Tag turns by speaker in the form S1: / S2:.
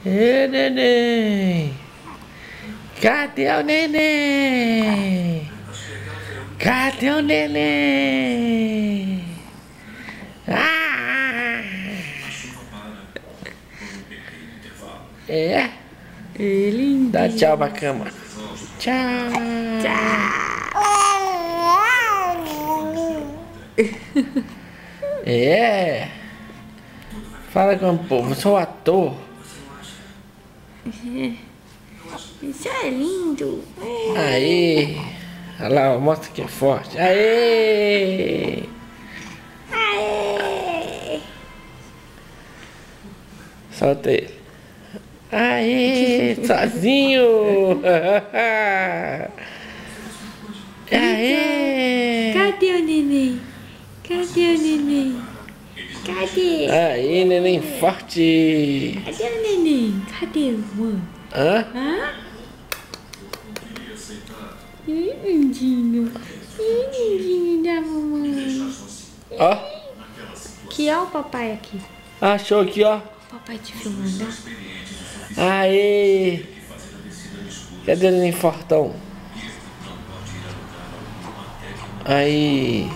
S1: Ê, neném! Cadê o neném? Cadê o neném? Ah! É?
S2: Lindo.
S1: Dá tchau pra cama. Tchau. É. Fala com o povo, sou ator.
S2: Isso é lindo.
S1: Aí. Olha lá, mostra que é forte. Aê!
S2: Aê!
S1: Solta ele. Aê! Sozinho! Aê!
S2: Cadê o neném? Cadê o neném? Cadê?
S1: Aí, neném forte!
S2: Cadê o neném? Cadê o mano?
S1: Hã?
S2: Hã? Lindinho. Lindinho da mamãe.
S1: Ó,
S2: Aqui, ó o papai aqui.
S1: achou aqui, ó.
S2: O papai te filmando, ó.
S1: Aê! Cadê o neném fortão? Aí.